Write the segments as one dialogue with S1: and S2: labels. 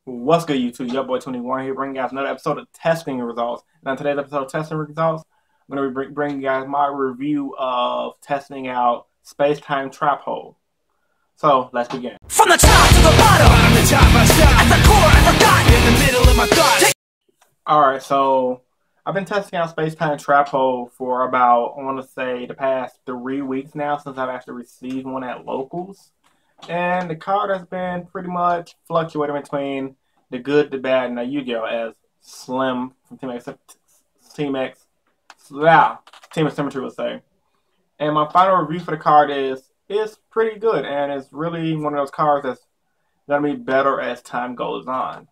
S1: What's good, YouTube? Your boy 21 here, bringing you guys another episode of testing results. And on today's episode of testing results, I'm going to be bringing you guys my review of testing out Space-Time Trap Hole. So let's begin.
S2: From the top to the bottom, the top I stop. At the core, I forgot. In the middle of my thoughts.
S1: Alright, so I've been testing out Space-Time Trap Hole for about, I want to say, the past 3 weeks now since I've actually received one at locals. And the card has been pretty much fluctuating between the good, the bad, and the Yu-Gi-Oh! As Slim from Team X Symmetry would say. And my final review for the card is pretty good, and it's really one of those cards that's going to be better as time goes on.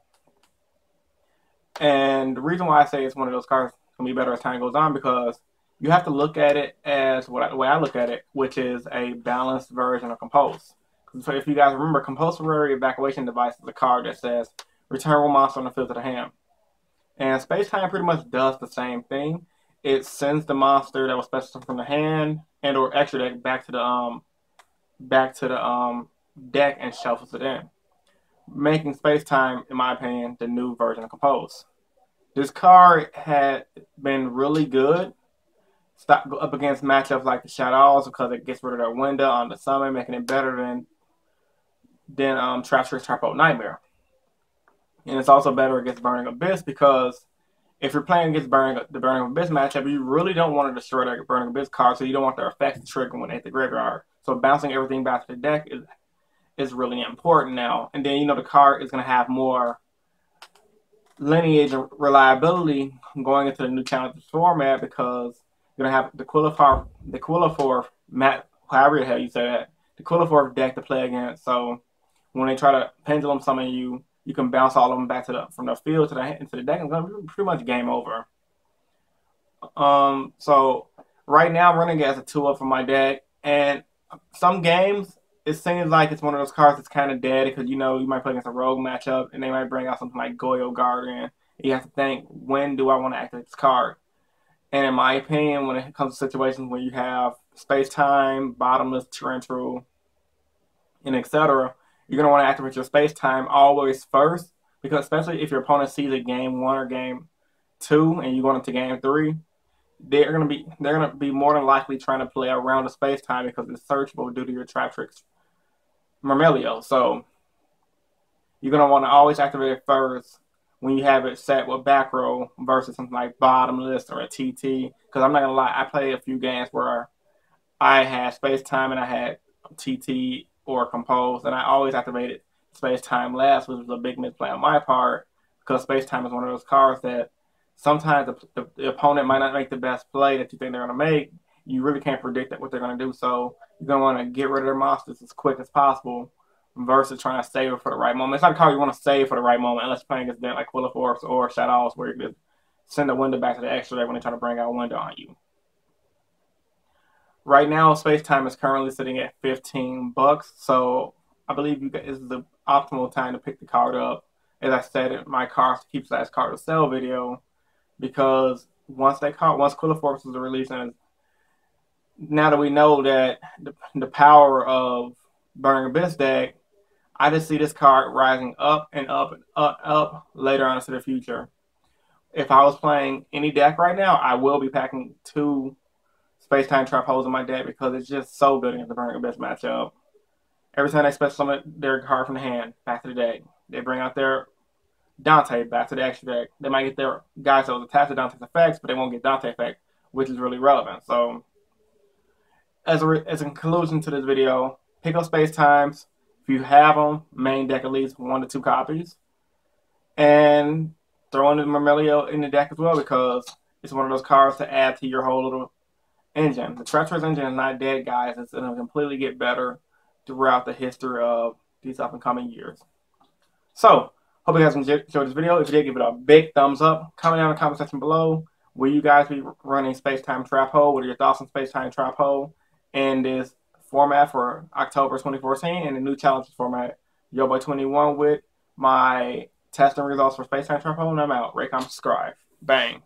S1: And the reason why I say it's one of those cards that's going to be better as time goes on, because you have to look at it as the way I look at it, which is a balanced version of Compose. So if you guys remember, Compulsory Evacuation Device is a card that says return one monster on the field to the hand. And Space Time pretty much does the same thing. It sends the monster that was special from the hand and or extra deck back to the deck and shuffles it in, making Space Time, in my opinion, the new version of Compose. This card had been really good up against matchups like the Shadows because it gets rid of their window on the summon, making it better than Trap Hole Nightmare. And it's also better against Burning Abyss because if you're playing against the Burning Abyss matchup, you really don't want to destroy that Burning Abyss card, so you don't want their effects to trigger when they hit the graveyard. So bouncing everything back to the deck is really important now. And then, you know, the card is going to have more lineage and reliability going into the new Challenge format because you're going to have the Quilliforth however the hell you say that, the Quilliforth deck to play against. So when they try to pendulum summon you, you can bounce all of them back from the field into the deck, and it's going to be pretty much game over. So right now I'm running it as a 2-up for my deck, and some games it seems like it's one of those cards that's kind of dead because, you know, you might play against a rogue matchup and they might bring out something like Goyo Guardian. You have to think, when do I want to activate this card? And in my opinion, when it comes to situations where you have Space Time, Bottomless, Torrential, and etc., you're going to want to activate your Space Time always first, because especially if your opponent sees a game 1 or game 2 and you're going into game 3, they're going to be more than likely trying to play around the Space Time because it's searchable due to your Trap Tricks Myrmilio. So you're going to want to always activate it first when you have it set with back row versus something like Bottomless or a TT. Because I'm not going to lie, I played a few games where I had Space Time and I had TT or Compose, and I always activated Space Time last, which was a big misplay on my part, because Space Time is one of those cards that sometimes the opponent might not make the best play that you think they're going to make. You really can't predict what they're going to do, so you're going to want to get rid of their monsters as quick as possible versus trying to save it for the right moment. It's not a card you want to save for the right moment unless you're playing against deck like Quilliforths or Shadows, where you can send the window back to the extra deck when they try to bring out a window on you. Right now, Space Time is currently sitting at $15, so I believe this is the optimal time to pick the card up. As I said in my Cards to Keep Last Card to Sell video, because once Quilliforths is released, and now that we know that the power of Burning Abyss deck, I just see this card rising up and up and up later on into the future. If I was playing any deck right now, I will be packing 2 Space Time Trap Holes in my deck because it's just so good against the Burning Abyss matchup. Every time they special summon their card from the hand back to the deck, they bring out their Dante back to the extra deck. They might get their guys that was attached to Dante's effects, but they won't get Dante effect, which is really relevant. So, as a conclusion to this video, pick up Space Times. If you have them, main deck at least 1 to 2 copies. And throw in the Myrmilio in the deck as well, because it's one of those cards to add to your whole little engine. The Treacherous engine is not dead, guys. It's going to completely get better throughout the history of these up and coming years. So, hope you guys enjoyed this video. If you did, give it a big thumbs up. Comment down in the comment section below. Will you guys be running Space Time Trap Hole? What are your thoughts on Space Time Trap Hole and this format for October 2014 and the new challenges format? Yo boy 21 with my testing results for Space Time Trap Hole, and I'm out. Rate, comment, subscribe. Bang.